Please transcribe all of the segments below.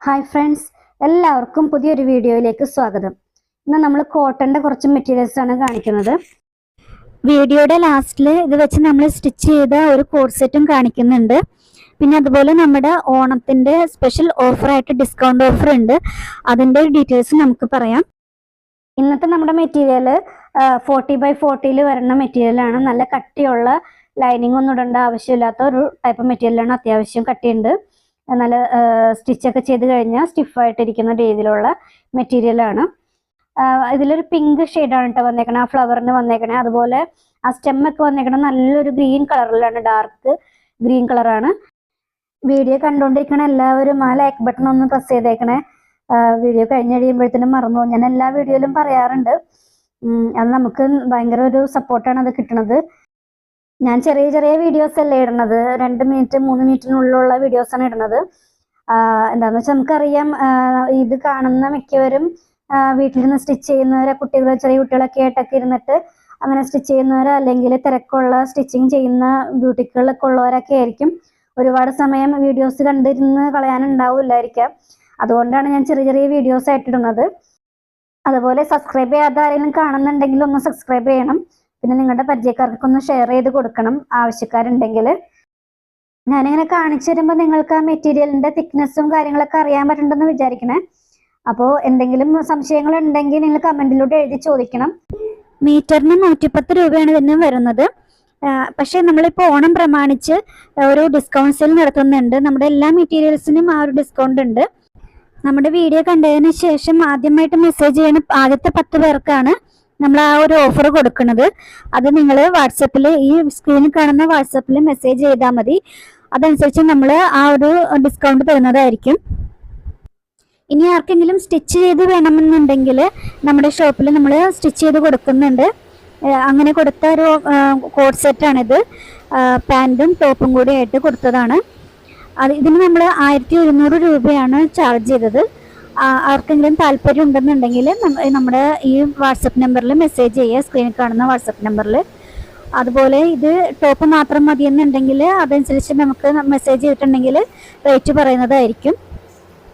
Hi friends, എല്ലാവർക്കും പുതിയൊരു വീഡിയോയിലേക്ക് സ്വാഗതം. ഇന്ന് നമ്മൾ കോട്ടന്റെ കുറച്ച് മെറ്റീരിയൽസ് ആണ് കാണിക്കുന്നത്. വീഡിയോയുടെ ലാസ്റ്റിൽ ഇത് വെച്ച് നമ്മൾ സ്റ്റിച്ച് ചെയ്ത ഒരു കോഡ് സെറ്റും കാണിക്കുന്നുണ്ട്. പിന്നെ അതുപോലെ നമ്മുടെ ഓണത്തിന്റെ സ്പെഷ്യൽ ഓഫറായിട്ട് ഡിസ്കൗണ്ട് ഓഫർ ഉണ്ട്. അതിന്റെ ഡീറ്റെയിൽസ് നമുക്ക് പറയാം. ഇന്നത്തെ നമ്മുടെ മെറ്റീരിയൽ 40x40 വരുന്ന മെറ്റീരിയലാണ്. നല്ല കട്ടിയുള്ള ലൈനിങ് ഒന്നും ഇടേണ്ട ആവശ്യമില്ലാത്ത ഒരു ടൈപ്പ് മെറ്റീരിയലാണ്. അത്യാവശ്യം കട്ടിയുണ്ട്. നല്ല സ്റ്റിച്ചൊക്കെ ചെയ്ത് കഴിഞ്ഞാൽ സ്റ്റിഫായിട്ടിരിക്കുന്ന രീതിയിലുള്ള മെറ്റീരിയലാണ്. ഇതിലൊരു പിങ്ക് ഷെയ്ഡാണ് കേട്ടോ വന്നേക്കണേ. ആ ഫ്ലവറിന് വന്നേക്കണേ. അതുപോലെ ആ സ്റ്റെമ്മൊക്കെ വന്നേക്കണേ നല്ലൊരു ഗ്രീൻ കളറിലാണ്, ഡാർക്ക് ഗ്രീൻ കളറാണ്. വീഡിയോ കണ്ടുകൊണ്ടിരിക്കണ എല്ലാവരും ആ ലൈക്ക് ബട്ടൺ ഒന്ന് പ്രസ് ചെയ്തേക്കണേ. വീഡിയോ കഴിഞ്ഞ് കഴിയുമ്പോഴത്തേനും മറന്നു. ഞാൻ എല്ലാ വീഡിയോയിലും പറയാറുണ്ട്. അത് നമുക്ക് ഭയങ്കര ഒരു സപ്പോർട്ടാണ് അത് കിട്ടുന്നത്. ഞാൻ ചെറിയ ചെറിയ വീഡിയോസ് അല്ലേ ഇടുന്നത്. 2 മിനിറ്റ് 3 മിനിറ്റിനുള്ളിലുള്ള വീഡിയോസാണ് ഇടുന്നത്. എന്താണെന്ന് വെച്ചാൽ നമുക്കറിയാം, ഇത് കാണുന്ന മിക്കവരും വീട്ടിലിരുന്ന് സ്റ്റിച്ച് ചെയ്യുന്നവരെ, കുട്ടികൾ ചെറിയ കുട്ടികളൊക്കെ ആയിട്ടൊക്കെ ഇരുന്നിട്ട് അങ്ങനെ സ്റ്റിച്ച് ചെയ്യുന്നവരോ അല്ലെങ്കിൽ തിരക്കുള്ള സ്റ്റിച്ചിങ് ചെയ്യുന്ന ബ്യൂട്ടിക്കുകളൊക്കെ ഉള്ളവരൊക്കെ ആയിരിക്കും. ഒരുപാട് സമയം വീഡിയോസ് കണ്ടിരുന്ന് കളയാനുണ്ടാവില്ലായിരിക്കാം. അതുകൊണ്ടാണ് ഞാൻ ചെറിയ ചെറിയ വീഡിയോസ് ആയിട്ടിടുന്നത്. അതുപോലെ സബ്സ്ക്രൈബ് ചെയ്യാതെ ആരെങ്കിലും കാണുന്നുണ്ടെങ്കിൽ ഒന്ന് സബ്സ്ക്രൈബ് ചെയ്യണം. പിന്നെ നിങ്ങളുടെ പരിചയക്കാർക്കൊക്കെ ഒന്ന് ഷെയർ ചെയ്ത് കൊടുക്കണം, ആവശ്യക്കാരുണ്ടെങ്കിൽ. ഞാനിങ്ങനെ കാണിച്ചു തരുമ്പോൾ നിങ്ങൾക്ക് ആ മെറ്റീരിയലിന്റെ തിക്നെസ്സും കാര്യങ്ങളൊക്കെ അറിയാൻ പറ്റുന്നുണ്ടെന്ന് വിചാരിക്കണേ. അപ്പോൾ എന്തെങ്കിലും സംശയങ്ങൾ ഉണ്ടെങ്കിൽ നിങ്ങൾ കമന്റിലൂടെ എഴുതി ചോദിക്കണം. മീറ്ററിന് 110 രൂപയാണ് ഇതിന് വരുന്നത്. പക്ഷെ നമ്മളിപ്പോൾ ഓണം പ്രമാണിച്ച് ഒരു ഡിസ്കൗണ്ട് സെയിൽ നടത്തുന്നുണ്ട്. നമ്മുടെ എല്ലാ മെറ്റീരിയൽസിനും ആ ഒരു ഡിസ്കൗണ്ട് ഉണ്ട്. നമ്മുടെ വീഡിയോ കണ്ടതിന് ശേഷം ആദ്യമായിട്ട് മെസ്സേജ് ചെയ്യുന്ന ആദ്യത്തെ 10 പേർക്കാണ് നമ്മൾ ആ ഒരു ഓഫർ കൊടുക്കുന്നത്. അത് നിങ്ങൾ വാട്സപ്പിൽ, ഈ സ്ക്രീനിൽ കാണുന്ന വാട്സപ്പിൽ മെസ്സേജ് ചെയ്താൽ മതി. അതനുസരിച്ച് നമ്മൾ ആ ഒരു ഡിസ്കൗണ്ട് തരുന്നതായിരിക്കും. ഇനി ആർക്കെങ്കിലും സ്റ്റിച്ച് ചെയ്ത് വേണമെന്നുണ്ടെങ്കിൽ നമ്മുടെ ഷോപ്പിൽ നമ്മൾ സ്റ്റിച്ച് ചെയ്ത് കൊടുക്കുന്നുണ്ട്. അങ്ങനെ കൊടുത്ത ഒരു കോഡ് സെറ്റാണിത്. പാൻറ്റും ടോപ്പും കൂടി ആയിട്ട് കൊടുത്തതാണ്. ഇതിന് നമ്മൾ 1100 രൂപയാണ് ചാർജ് ചെയ്തത്. ആർക്കെങ്കിലും താല്പര്യം ഉണ്ടെന്നുണ്ടെങ്കിൽ നമ്മുടെ ഈ വാട്സപ്പ് നമ്പറിൽ മെസ്സേജ് ചെയ്യുക, സ്ക്രീനിൽ കാണുന്ന വാട്സപ്പ് നമ്പറിൽ. അതുപോലെ ഇത് ടോപ്പ് മാത്രം മതിയെന്നുണ്ടെങ്കിൽ അതനുസരിച്ച് നമുക്ക് മെസ്സേജ് ചെയ്തിട്ടുണ്ടെങ്കിൽ റേറ്റ് പറയുന്നതായിരിക്കും.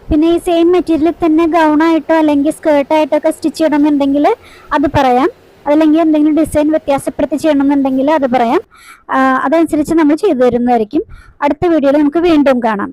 പിന്നെ ഈ സെയിം മെറ്റീരിയൽ തന്നെ ഗൗണായിട്ടോ അല്ലെങ്കിൽ സ്കേർട്ടായിട്ടോ ഒക്കെ സ്റ്റിച്ച് ചെയ്യണമെന്നുണ്ടെങ്കിൽ അത് പറയാം. അതല്ലെങ്കിൽ എന്തെങ്കിലും ഡിസൈൻ വ്യത്യാസപ്പെടുത്തി ചെയ്യണമെന്നുണ്ടെങ്കിൽ അത് പറയാം. അതനുസരിച്ച് നമ്മൾ ചെയ്തു തരുന്നതായിരിക്കും. അടുത്ത വീഡിയോയിൽ നമുക്ക് വീണ്ടും കാണാം.